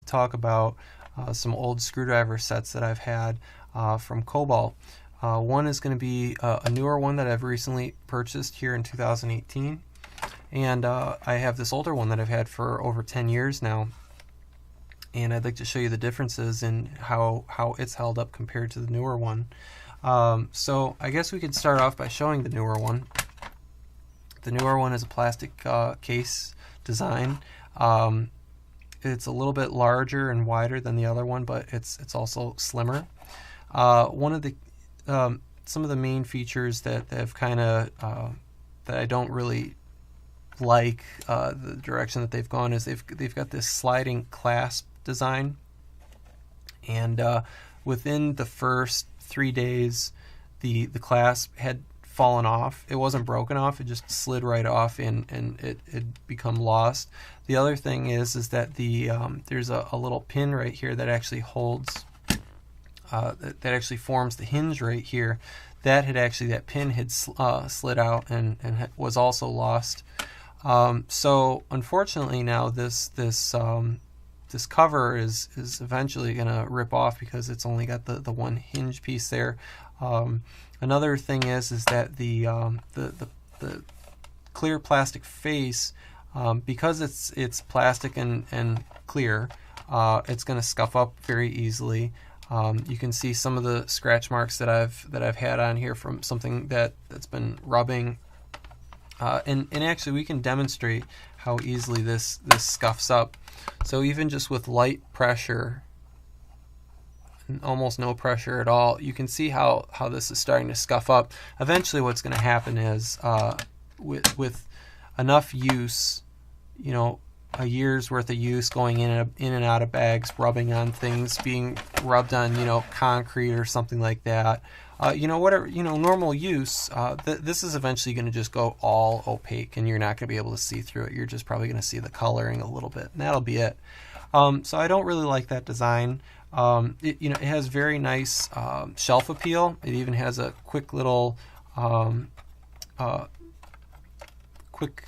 talk about some old screwdriver sets that I've had from Kobalt. One is going to be a newer one that I've recently purchased here in 2018, and I have this older one that I've had for over 10 years now, and I'd like to show you the differences in how it's held up compared to the newer one. So I guess we could start off by showing the newer one. The newer one is a plastic case design. It's a little bit larger and wider than the other one, but it's also slimmer. One of the some of the main features that have kind of that I don't really like the direction that they've gone is they've got this sliding clasp design, and within the first 3 days the clasp had fallen off. It wasn't broken off, it just slid right off, and it had become lost. The other thing is that the there's a little pin right here that actually holds that actually forms the hinge right here. That pin had slid out and was also lost. So unfortunately now this cover is eventually going to rip off because it's only got the one hinge piece there. Another thing is that the clear plastic face, because it's plastic and clear, it's going to scuff up very easily. You can see some of the scratch marks that I've had on here from something that's been rubbing, and actually we can demonstrate how easily this scuffs up. So even just with light pressure, almost no pressure at all, you can see how this is starting to scuff up. Eventually what's going to happen is with enough use, you know, a year's worth of use, going in and out of bags, rubbing on things, being rubbed on, you know, concrete or something like that, you know, whatever, you know, normal use, this is eventually going to just go all opaque, and you're not going to be able to see through it. You're just probably going to see the coloring a little bit, and that'll be it. So I don't really like that design. It has very nice shelf appeal. It even has a quick little quick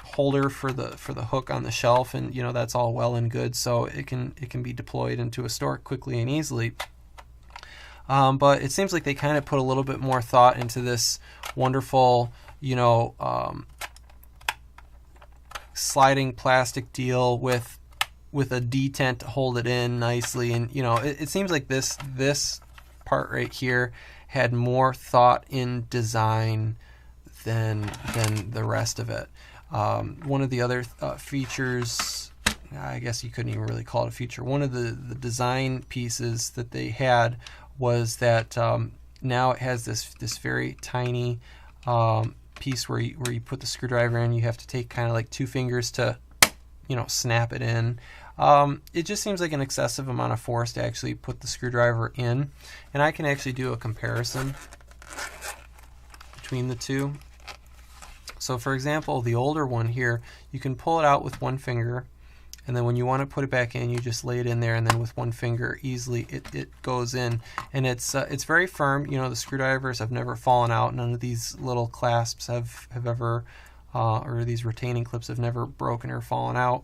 holder for the hook on the shelf, and you know, that's all well and good, so it can be deployed into a store quickly and easily. But it seems like they kind of put a little bit more thought into this wonderful, you know, sliding plastic deal with a detent to hold it in nicely, and you know, it seems like this part right here had more thought in design than the rest of it. One of the other features, I guess you couldn't even really call it a feature, one of the design pieces that they had was that now it has this very tiny piece where you put the screwdriver in. You have to take kind of like 2 fingers to, you know, snap it in. It just seems like an excessive amount of force to actually put the screwdriver in, and I can actually do a comparison between the two. So for example, the older one here, you can pull it out with 1 finger, and then when you want to put it back in, you just lay it in there, and then with 1 finger easily it goes in, and it's very firm. You know, the screwdrivers have never fallen out. None of these little clasps have ever or these retaining clips have never broken or fallen out,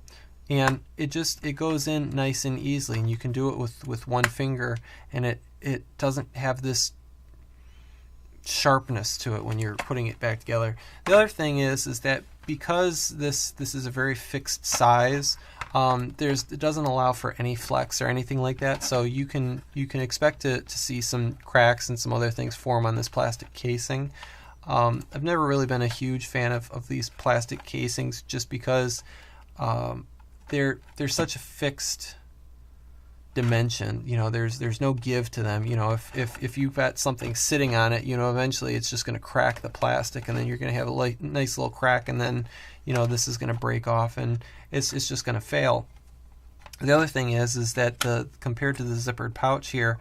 and it goes in nice and easily, and you can do it with 1 finger, and it doesn't have this sharpness to it when you're putting it back together. The other thing is that because this is a very fixed size, it doesn't allow for any flex or anything like that, so you can expect to see some cracks and some other things form on this plastic casing. I've never really been a huge fan of these plastic casings, just because they're such a fixed dimension. You know, there's no give to them. You know, if you've got something sitting on it, you know, eventually it's just going to crack the plastic, and then you're going to have a nice little crack, and then, you know, this is going to break off, and it's just going to fail. The other thing is that compared to the zippered pouch here,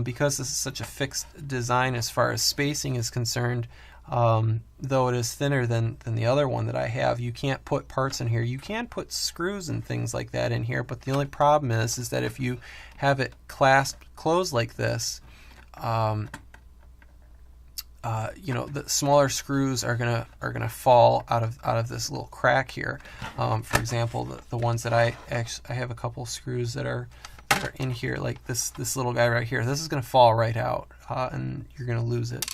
because this is such a fixed design as far as spacing is concerned, though it is thinner than the other one that I have, you can't put parts in here. You can put screws and things like that in here, but the only problem is that if you have it clasped closed like this, you know, the smaller screws are gonna fall out of this little crack here. For example, the ones that I have a couple screws that are in here, like this little guy right here. This is gonna fall right out, and you're gonna lose it.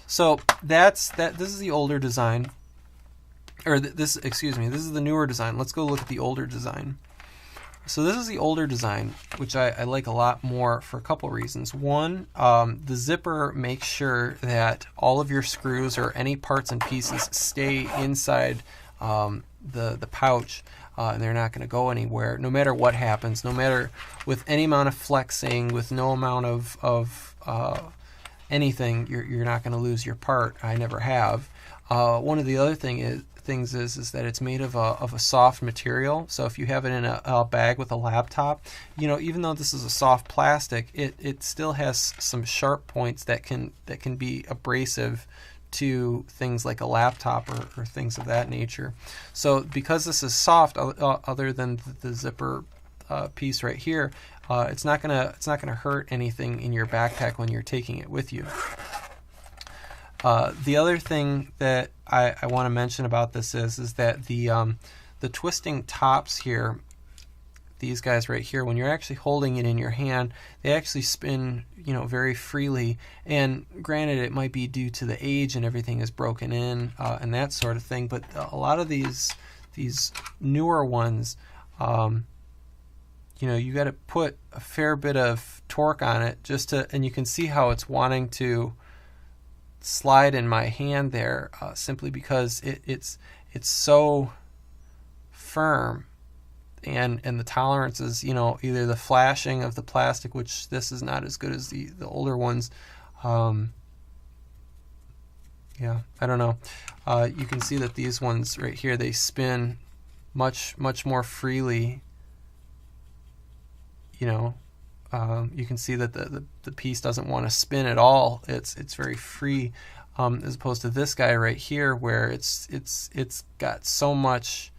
So this is the older design, or excuse me, this is the newer design. Let's go look at the older design. So this is the older design, which I like a lot more for a couple reasons. One, the zipper makes sure that all of your screws or any parts and pieces stay inside the pouch, and they're not going to go anywhere, no matter what happens, no matter with any amount of flexing, with no amount of anything, you're not going to lose your part. I never have. One of the other things is that it's made of a soft material. So if you have it in a bag with a laptop, you know, even though this is a soft plastic, it still has some sharp points that can be abrasive to things like a laptop or things of that nature. So because this is soft, other than the zipper piece right here, it's not gonna hurt anything in your backpack when you're taking it with you. The other thing that I want to mention about this is that the twisting tops here, these guys right here, when you're actually holding it in your hand, they actually spin, you know, very freely. And granted, it might be due to the age and everything is broken in and that sort of thing. But a lot of these newer ones, you know, you got to put a fair bit of torque on it just to, and you can see how it's wanting to slide in my hand there, simply because it's so firm, and the tolerance is, you know, either the flashing of the plastic, which this is not as good as the older ones. Yeah, I don't know. You can see that these ones right here, they spin much more freely. You know, you can see that the piece doesn't want to spin at all. It's very free, as opposed to this guy right here, where it's got so much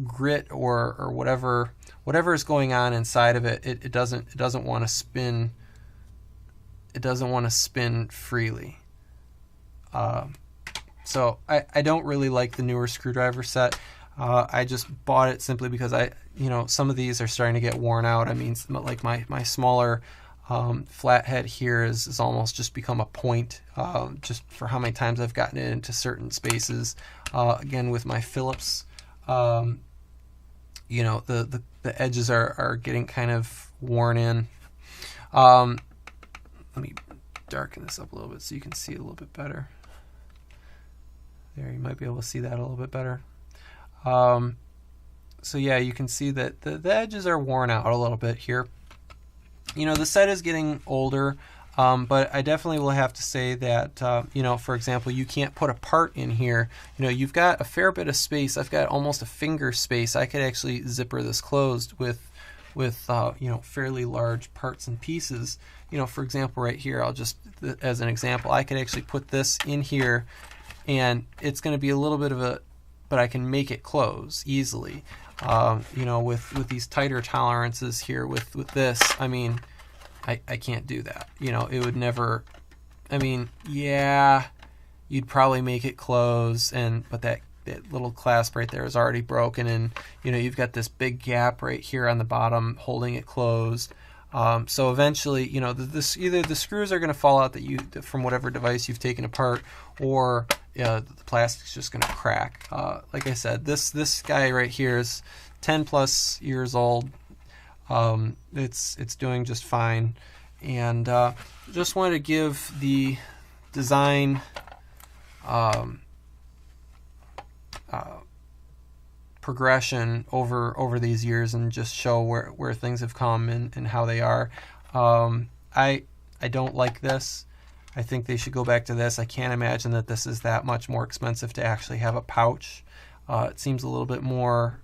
grit or whatever is going on inside of it. It doesn't want to spin. It doesn't want to spin freely. So I don't really like the newer screwdriver set. I just bought it simply because you know, some of these are starting to get worn out. I mean, like my smaller flathead here is almost just become a point, just for how many times I've gotten it into certain spaces. Again, with my Phillips, you know, the edges are getting kind of worn in. Let me darken this up a little bit so you can see it a little bit better. There, you might be able to see that a little bit better. So yeah, you can see that the edges are worn out a little bit here. You know, the set is getting older, but I definitely will have to say that, you know, for example, you can't put a part in here. You know, you've got a fair bit of space. I've got almost a finger space. I could actually zipper this closed with you know, fairly large parts and pieces. You know, for example, right here, I'll just, as an example, I could actually put this in here, and it's going to be a little bit of a, but I can make it close easily. You know, with these tighter tolerances here, with this, I mean, I can't do that. You know, it would never, I mean, yeah, you'd probably make it close, but that little clasp right there is already broken, and you know, you've got this big gap right here on the bottom holding it closed. So eventually, you know, either the screws are going to fall out from whatever device you've taken apart, or the plastic's just going to crack. Like I said, this guy right here is 10 plus years old. It's doing just fine, and just wanted to give the design progression over these years, and just show where things have come and how they are. I don't like this. I think they should go back to this. I can't imagine that this is that much more expensive to actually have a pouch. It seems a little bit more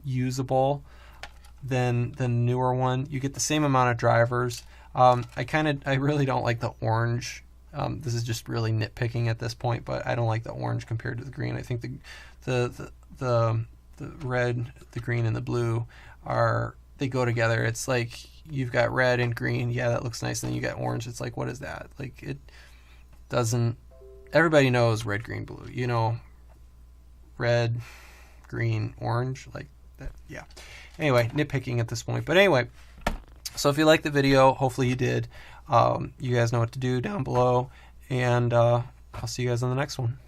usable than the newer one. You get the same amount of drivers. I really don't like the orange. This is just really nitpicking at this point, but I don't like the orange compared to the green. I think the red, the green, and the blue they go together. It's like, you've got red and green. Yeah, that looks nice. And then you got orange. It's like, what is that? Like, it doesn't. Everybody knows red, green, blue. You know, red, green, orange. Like that. Yeah. Anyway, nitpicking at this point. But anyway, so if you liked the video, hopefully you did. You guys know what to do down below. And I'll see you guys on the next one.